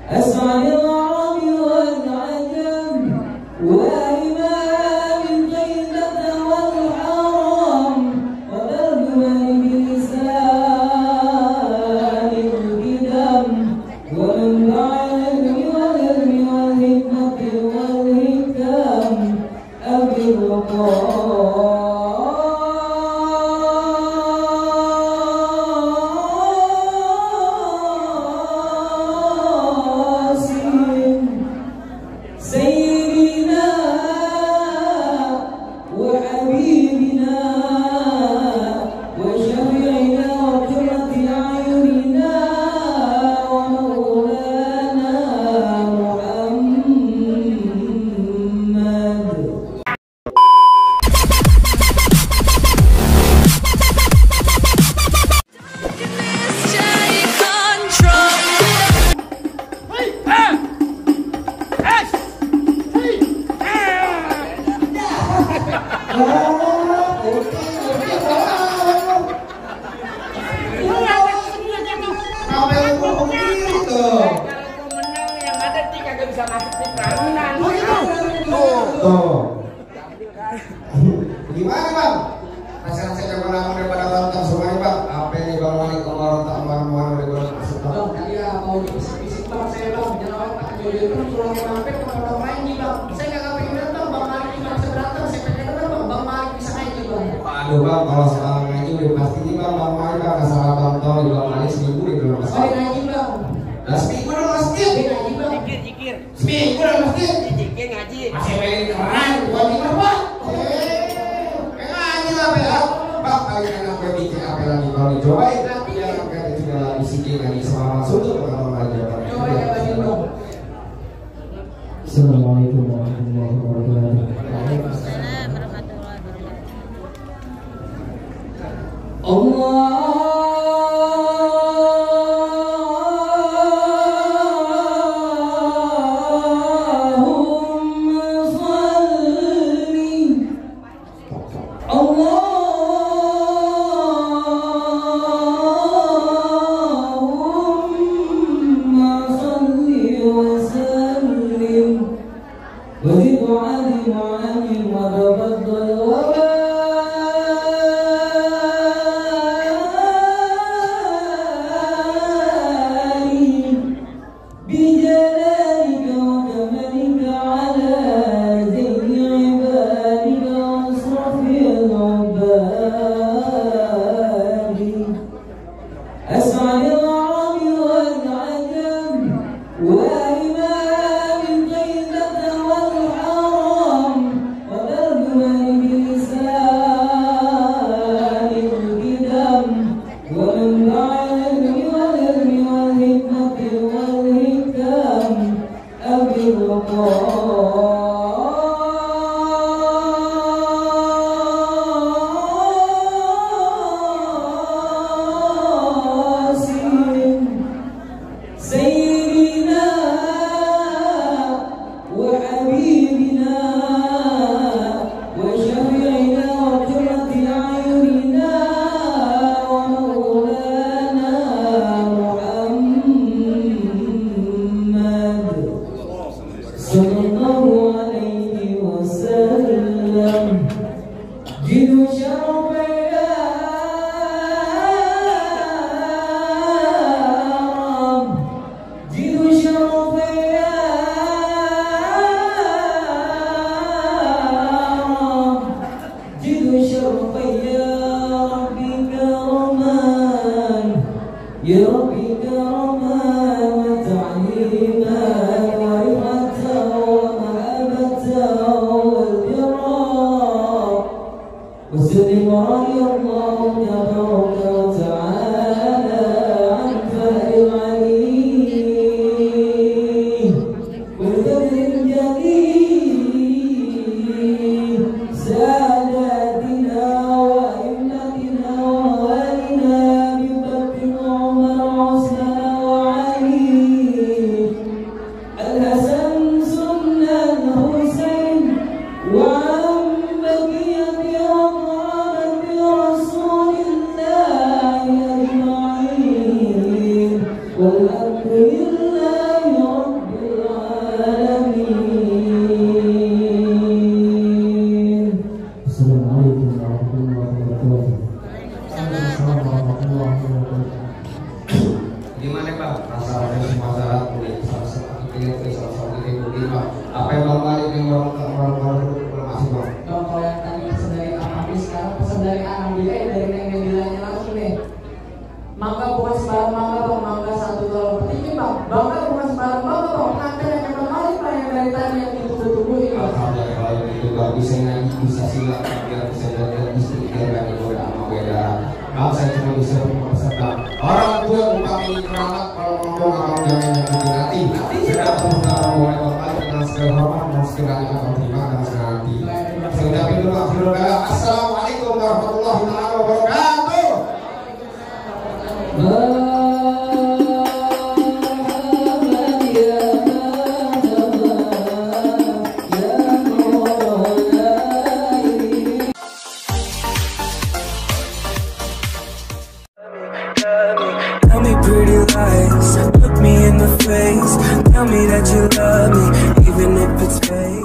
أسعد العرب والعجم وإمام الجيدة والحرم وترجمان بلسان القدم ومنبع العلم والعلم والحكمة والحكم أبي الوقار Gimana bang? Pasangan saya jago lama daripada nonton semuanya bang. Apa ini bang Malik kemarin tak marah-marah daripada masuk bang? Bang, dia mau bisik-bisik bang saya bang. Jangan tak jodoh itu pulang mampir ke orang lain nih bang. Saya nggak pengen datang bang Malik ini bang seberatan. Saya pengen datang bang Malik bisa ngaji bang. Aduh bang, kalau soal ngaji udah pasti nih bang Malik bang salah bang Tol di bang Malik seminggu di belum masuk. Oh ngaji bang. Lah seminggu dong masjid. Ngaji bang. Zikir. Seminggu dong masjid. Zikir ngaji. Masih pengen keren, wajib apa? Bang, kali enak bikin apa lagi kalau dicobain nanti ya kita juga bisikin lagi sama langsung tuh kalau aja. Assalamualaikum warahmatullahi wabarakatuh. Waalaikumsalam warahmatullahi wabarakatuh. Allah وزد وعلم وعلم وتفضل وبارك بجلالك وكمالك على زين عبادك واشرف العباد أسعد العرب والعجم وإمام الجيدة والحرم وترجمان بلسان القدم ومنبع العلم والعلم والحكمة والحكم أبي الوقار سيدنا وحبيبنا وشفيعنا وقرة أعيننا ومولانا محمد صلى الله عليه وسلم جد شرفنا يا ربي كرما وتعليما ورفعة ومهابة والبراء وسلم رضي الله تبارك وتعالى عن فهر العليم والفضل الجليل ساداتنا وأئمتنا ووالنا ببكر وعمر وعثمان وعلي الحسن ثم الحسين وعن بقية أصحاب رسول الله أجمعين والحمد لله rasa-rasa semua syarat boleh salah-salah kita salah-salah kita mungkin bang. Apa yang bang balik yang orang masih bang? Bang, kalau yang tadi pesan dari Amami, sekarang pesan dari Anambila dari Neng Nendilanya langsung nih. Mangga bukan sembarang mangga bang, mangga 1 dolar per tiket bang. Bangga bukan sembarang mangga bang, pengantin yang kembali pak yang dari tadi yang ditunggu-tungguin bang. Alhamdulillah kalau itu bang bisa ngaji bisa silat biar bisa belajar istri biar gak digoda sama beda. Bang saya cuma bisa berpesan bang. Orang tua bukan ini keramat kalau ngomong akan jamin yang nanti sudah terutama mulai bang dengan segala hormat dan segala akan terima dan segala nanti. Sudah pintu akhirul kalam. Assalamualaikum warahmatullahi wabarakatuh. Tell me pretty lies, look me in the face. Tell me that you love